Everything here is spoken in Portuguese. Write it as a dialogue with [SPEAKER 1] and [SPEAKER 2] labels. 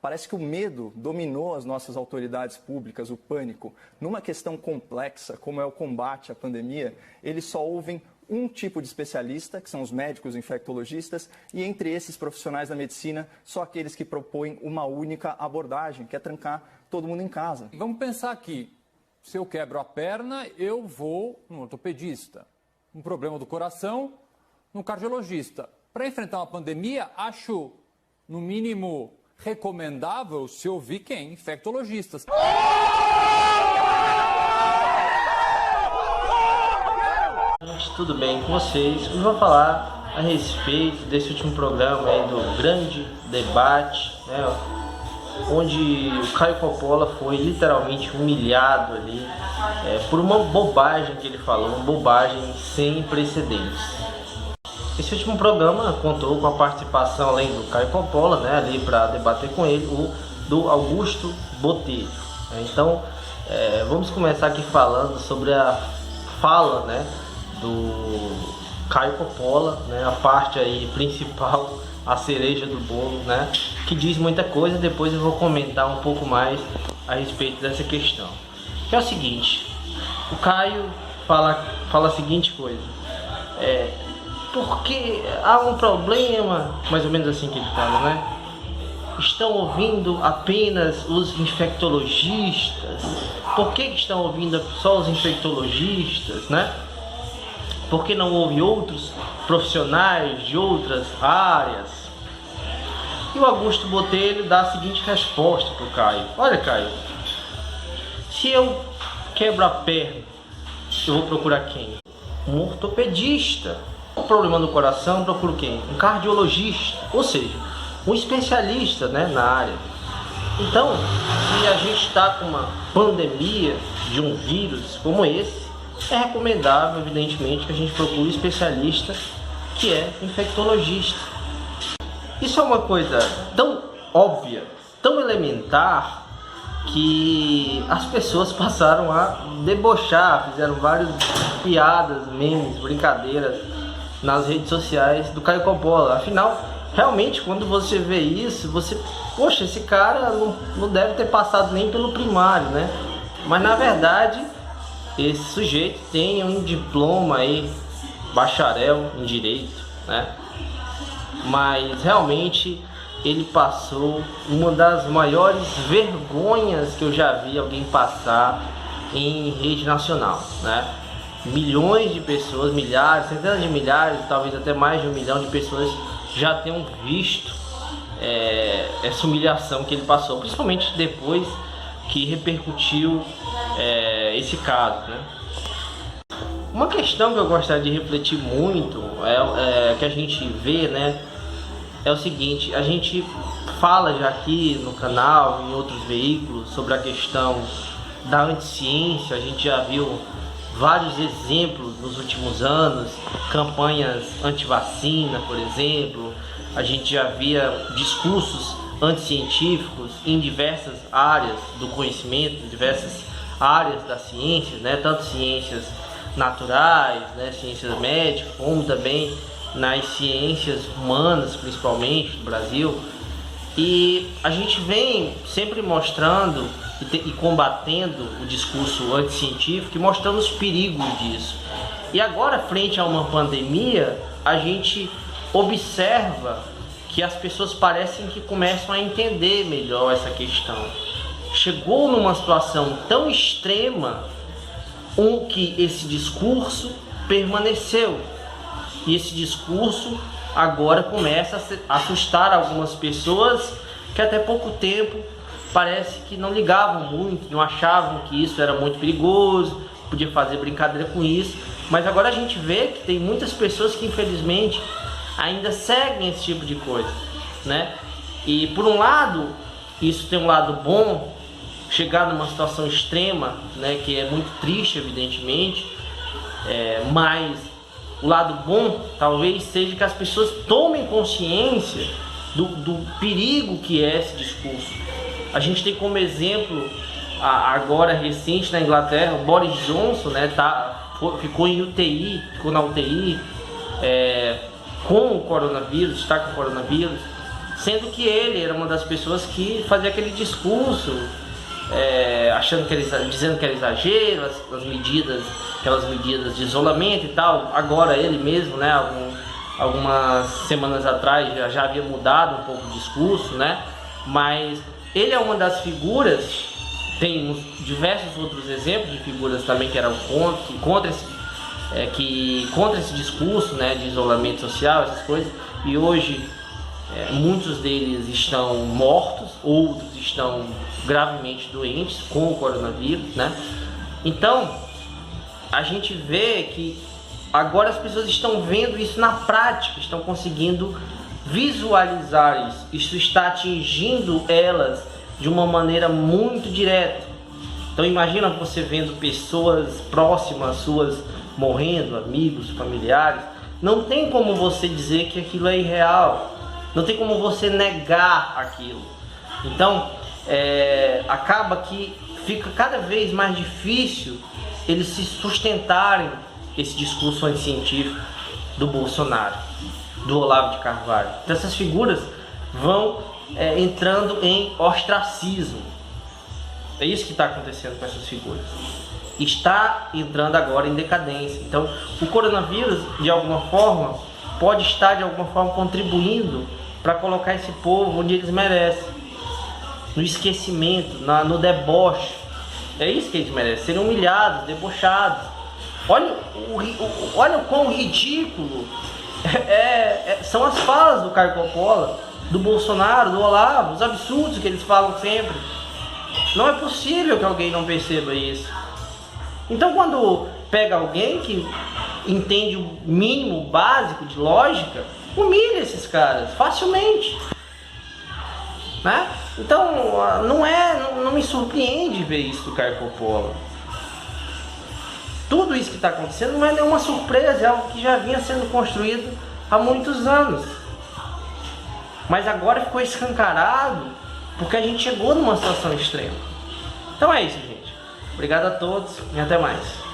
[SPEAKER 1] Parece que o medo dominou as nossas autoridades públicas, o pânico. Numa questão complexa, como é o combate à pandemia, eles só ouvem um tipo de especialista, que são os médicos infectologistas, e entre esses profissionais da medicina, só aqueles que propõem uma única abordagem, que é trancar todo mundo em casa.
[SPEAKER 2] Vamos pensar aqui, se eu quebro a perna, eu vou no ortopedista. Um problema do coração, no cardiologista. Para enfrentar uma pandemia, acho, no mínimo, recomendável se ouvir quem? Infectologistas.
[SPEAKER 3] Tudo bem com vocês? Eu vou falar a respeito desse último programa aí do grande debate, né, onde o Caio Coppola foi literalmente humilhado ali por uma bobagem que ele falou, uma bobagem sem precedentes. Esse último programa contou com a participação, além do Caio Coppola, né, ali para debater com ele, do Augusto Botelho. Então, vamos começar aqui falando sobre a fala, né, do Caio Coppola, né, a parte aí principal, a cereja do bolo, né, que diz muita coisa. Depois eu vou comentar um pouco mais a respeito dessa questão. Que é o seguinte, o Caio fala a seguinte coisa, porque há um problema, mais ou menos assim que ele fala, né? Estão ouvindo apenas os infectologistas. Por que estão ouvindo só os infectologistas, né? Por que não ouve outros profissionais de outras áreas? E o Augusto Botelho dá a seguinte resposta para o Caio. Olha, Caio, se eu quebro a perna, eu vou procurar quem? Um ortopedista. O problema do coração, eu procuro quem? Um cardiologista, ou seja, um especialista, né, na área. Então, se a gente está com uma pandemia de um vírus como esse, é recomendável, evidentemente, que a gente procure um especialista que é infectologista. Isso é uma coisa tão óbvia, tão elementar, que as pessoas passaram a debochar, fizeram várias piadas, memes, brincadeiras nas redes sociais do Caio Coppola. Afinal, realmente, quando você vê isso, poxa, esse cara não deve ter passado nem pelo primário, né? Mas na verdade, esse sujeito tem um diploma aí, bacharel em direito, né? Mas realmente ele passou uma das maiores vergonhas que eu já vi alguém passar em rede nacional, né? Milhões de pessoas, milhares, centenas de milhares, talvez até mais de 1 milhão de pessoas já tenham visto essa humilhação que ele passou, principalmente depois que repercutiu esse caso, né? Uma questão que eu gostaria de refletir muito que a gente vê, né, é o seguinte: a gente fala já aqui no canal, em outros veículos, sobre a questão da anticiência. A gente já viu vários exemplos nos últimos anos, campanhas anti-vacina, por exemplo. A gente já via discursos anticientíficos em diversas áreas do conhecimento, em diversas áreas da ciência, né? Tanto ciências naturais, né? Ciências médicas, como também nas ciências humanas, principalmente no Brasil. E a gente vem sempre mostrando e combatendo o discurso anticientífico e mostrando os perigos disso. E agora, frente a uma pandemia, a gente observa que as pessoas parecem que começam a entender melhor essa questão. Chegou numa situação tão extrema que esse discurso permaneceu. E esse discurso agora começa a assustar algumas pessoas que até pouco tempo parece que não ligavam muito, não achavam que isso era muito perigoso, podia fazer brincadeira com isso. Mas agora a gente vê que tem muitas pessoas que infelizmente ainda seguem esse tipo de coisa, né? E por um lado, isso tem um lado bom, chegar numa situação extrema, né, que é muito triste, evidentemente, mas o lado bom talvez seja que as pessoas tomem consciência do perigo que é esse discurso. A gente tem como exemplo, agora recente na Inglaterra, o Boris Johnson, né, ficou na UTI com o coronavírus, está com o coronavírus. sendo que ele era uma das pessoas que fazia aquele discurso, dizendo que era exagero, as medidas, aquelas medidas de isolamento e tal. Agora ele mesmo, né, algumas semanas atrás já havia mudado um pouco o discurso, né? Mas ele é uma das figuras, tem diversos outros exemplos de figuras também que eram contra esse discurso, né, de isolamento social, essas coisas, e hoje muitos deles estão mortos, outros estão gravemente doentes com o coronavírus, né? Então, a gente vê que agora as pessoas estão vendo isso na prática, estão conseguindo visualizar isso. Isso está atingindo elas de uma maneira muito direta. Então imagina você vendo pessoas próximas suas morrendo, amigos, familiares. Não tem como você dizer que aquilo é irreal. Não tem como você negar aquilo. Então acaba que fica cada vez mais difícil eles se sustentarem esse discurso anticientífico do Bolsonaro, do Olavo de Carvalho. Então essas figuras vão entrando em ostracismo. É isso que está acontecendo com essas figuras. Está entrando agora em decadência. Então o coronavírus, de alguma forma, pode estar de alguma forma contribuindo para colocar esse povo onde eles merecem, no esquecimento, no deboche. É isso que eles merecem, serem humilhados, debochados. Olha o quão ridículo são as falas do Caio Coppola, do Bolsonaro, do Olavo, os absurdos que eles falam sempre. Não é possível que alguém não perceba isso. Então quando pega alguém que entende o mínimo básico de lógica, humilha esses caras facilmente, né? Então não me surpreende ver isso do Caio Coppola. Tudo isso que está acontecendo não é nenhuma surpresa, é algo que já vinha sendo construído há muitos anos. Mas agora ficou escancarado porque a gente chegou numa situação extrema. Então é isso, gente. Obrigado a todos e até mais.